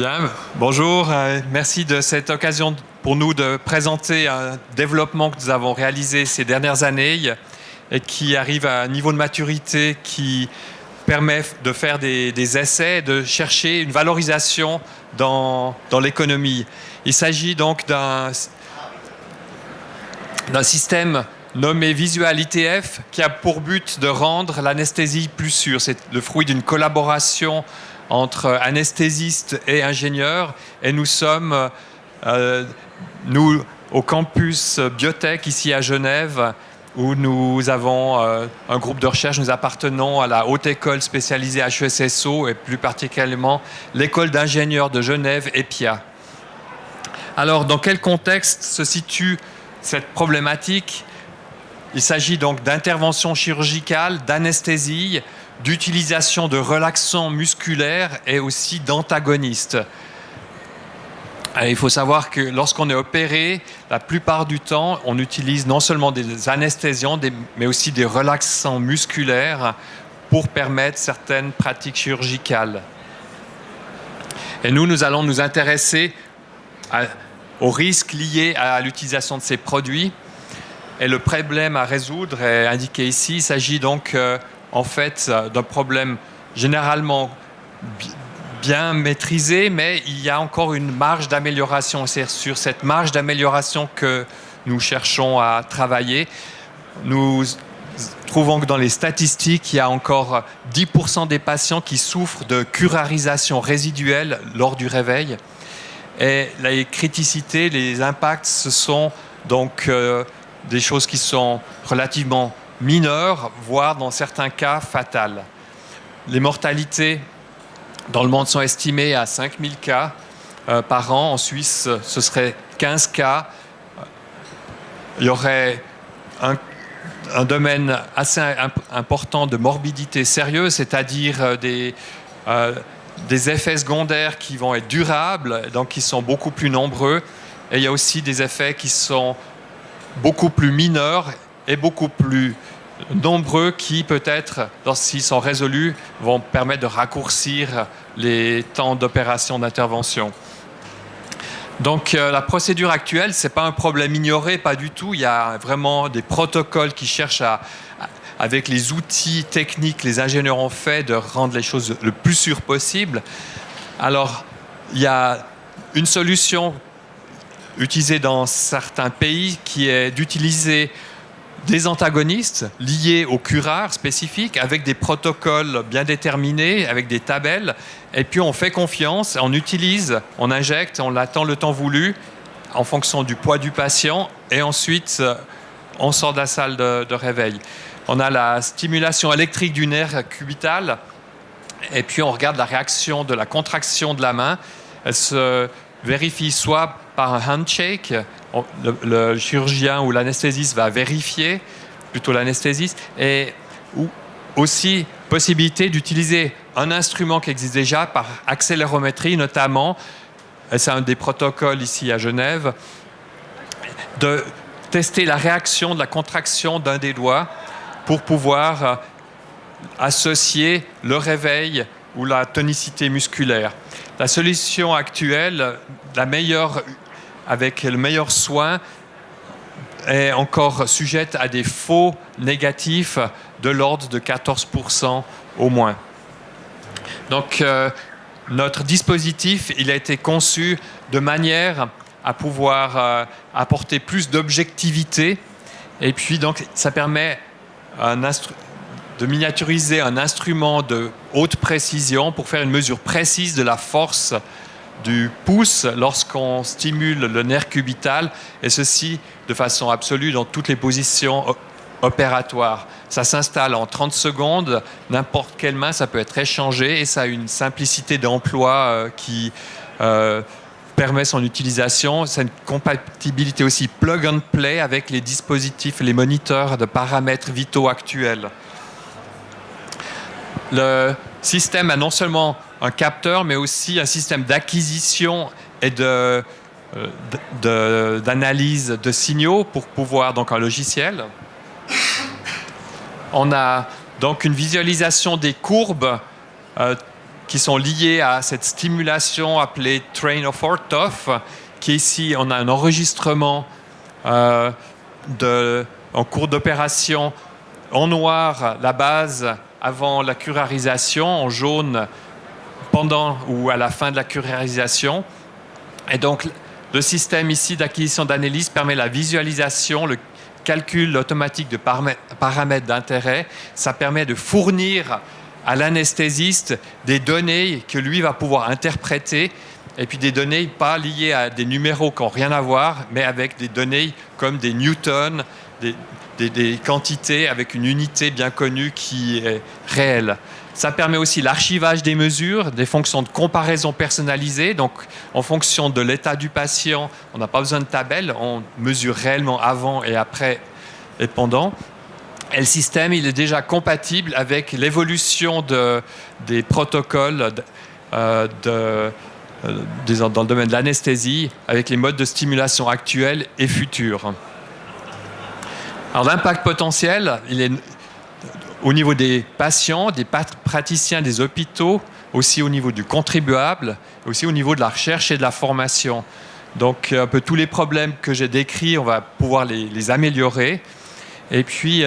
Bien, bonjour, merci de cette occasion pour nous de présenter un développement que nous avons réalisé ces dernières années et qui arrive à un niveau de maturité qui permet de faire des essais, de chercher une valorisation dans l'économie. Il s'agit donc d'un système nommé Visual ITF qui a pour but de rendre l'anesthésie plus sûre. C'est le fruit d'une collaboration entre anesthésistes et ingénieurs, et nous sommes, nous, au campus Biotech, ici à Genève, où nous avons un groupe de recherche. Nous appartenons à la haute école spécialisée HESSO, et plus particulièrement l'école d'ingénieurs de Genève, EPIA. Alors, dans quel contexte se situe cette problématique ? Il s'agit donc d'intervention chirurgicale, d'anesthésie, d'utilisation de relaxants musculaires et aussi d'antagonistes. Il faut savoir que lorsqu'on est opéré, la plupart du temps, on utilise non seulement des anesthésiants, mais aussi des relaxants musculaires pour permettre certaines pratiques chirurgicales. Et nous allons nous intéresser aux risques liés à l'utilisation de ces produits. Et le problème à résoudre est indiqué ici. Il s'agit donc en fait d'un problème généralement bien maîtrisé, mais il y a encore une marge d'amélioration. C'est sur cette marge d'amélioration que nous cherchons à travailler. Nous trouvons que dans les statistiques, il y a encore 10% des patients qui souffrent de curarisation résiduelle lors du réveil. Et les criticités, les impacts, ce sont donc des choses qui sont relativement mineures, voire dans certains cas fatales. Les mortalités dans le monde sont estimées à 5000 cas par an. En Suisse, ce serait 15 cas. Il y aurait un domaine assez important de morbidité sérieuse, c'est-à-dire des effets secondaires qui vont être durables, donc qui sont beaucoup plus nombreux. Et il y a aussi des effets qui sont beaucoup plus mineurs et beaucoup plus nombreux qui, peut-être, lorsqu'ils sont résolus, vont permettre de raccourcir les temps d'opération d'intervention. Donc, la procédure actuelle, ce n'est pas un problème ignoré, pas du tout. Il y a vraiment des protocoles qui cherchent avec les outils techniques, les ingénieurs ont fait, de rendre les choses le plus sûres possible. Alors, il y a une solution utilisée dans certains pays qui est d'utiliser des antagonistes liés au curare spécifique avec des protocoles bien déterminés, avec des tabelles, et puis on fait confiance, on utilise, on injecte, on attend le temps voulu en fonction du poids du patient, et ensuite on sort de la salle de réveil. On a la stimulation électrique du nerf cubital, et puis on regarde la réaction de la contraction de la main. Elle se vérifie soit par un handshake, le chirurgien ou l'anesthésiste va vérifier, plutôt l'anesthésiste, et aussi possibilité d'utiliser un instrument qui existe déjà par accélérométrie notamment, et c'est un des protocoles ici à Genève, de tester la réaction de la contraction d'un des doigts pour pouvoir associer le réveil ou la tonicité musculaire. La solution actuelle, la meilleure, avec le meilleur soin, est encore sujette à des faux négatifs de l'ordre de 14% au moins. Donc, notre dispositif, il a été conçu de manière à pouvoir apporter plus d'objectivité, et puis donc ça permet de miniaturiser un instrument de haute précision pour faire une mesure précise de la force du pouce lorsqu'on stimule le nerf cubital, et ceci de façon absolue dans toutes les positions opératoires. Ça s'installe en 30 secondes, n'importe quelle main, ça peut être échangé, et ça a une simplicité d'emploi qui permet son utilisation. C'est une compatibilité aussi plug and play avec les dispositifs, les moniteurs de paramètres vitaux actuels. Le système a non seulement un capteur, mais aussi un système d'acquisition et d'analyse de signaux pour pouvoir, donc un logiciel. On a donc une visualisation des courbes qui sont liées à cette stimulation appelée Train of Orthoff, qui est ici, on a un enregistrement en cours d'opération en noir, la base avant la curarisation, en jaune pendant ou à la fin de la curarisation. Et donc, le système ici d'acquisition d'analyse permet la visualisation, le calcul automatique de paramètres d'intérêt. Ça permet de fournir à l'anesthésiste des données que lui va pouvoir interpréter, et puis des données pas liées à des numéros qui n'ont rien à voir, mais avec des données comme des newtons, des quantités avec une unité bien connue qui est réelle. Ça permet aussi l'archivage des mesures, des fonctions de comparaison personnalisées. Donc, en fonction de l'état du patient, on n'a pas besoin de tabelle, on mesure réellement avant et après et pendant. Et le système, il est déjà compatible avec l'évolution des protocoles dans le domaine de l'anesthésie, avec les modes de stimulation actuels et futurs. Alors, l'impact potentiel, il est au niveau des patients, des praticiens, des hôpitaux, aussi au niveau du contribuable, aussi au niveau de la recherche et de la formation. Donc, un peu tous les problèmes que j'ai décrits, on va pouvoir les améliorer. Et puis,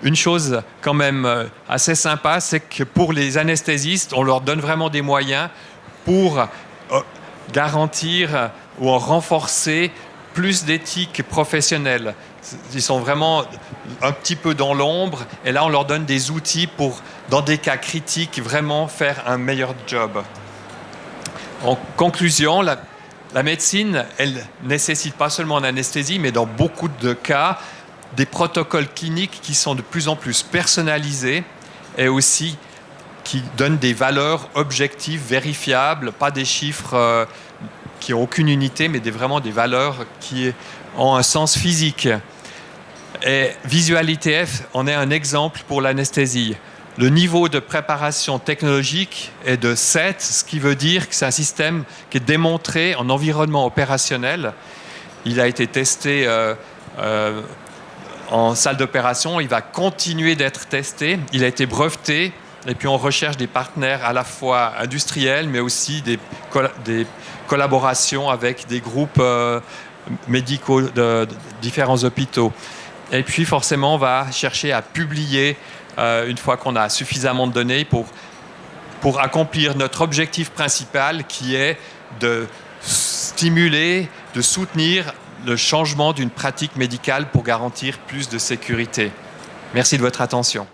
une chose quand même assez sympa, c'est que pour les anesthésistes, on leur donne vraiment des moyens pour garantir ou en renforcer plus d'éthique professionnelle. Ils sont vraiment un petit peu dans l'ombre, et là on leur donne des outils pour, dans des cas critiques, vraiment faire un meilleur job. En conclusion, la médecine, elle nécessite pas seulement en anesthésie, mais dans beaucoup de cas, des protocoles cliniques qui sont de plus en plus personnalisés et aussi qui donnent des valeurs objectives, vérifiables, pas des chiffres qui n'ont aucune unité, mais vraiment des valeurs qui ont un sens physique. Et Visual-ITF en est un exemple pour l'anesthésie. Le niveau de préparation technologique est de 7, ce qui veut dire que c'est un système qui est démontré en environnement opérationnel. Il a été testé en salle d'opération, il va continuer d'être testé, il a été breveté, et puis on recherche des partenaires à la fois industriels, mais aussi des collaborations avec des groupes médicaux de différents hôpitaux. Et puis forcément, on va chercher à publier une fois qu'on a suffisamment de données pour accomplir notre objectif principal, qui est de stimuler, de soutenir le changement d'une pratique médicale pour garantir plus de sécurité. Merci de votre attention.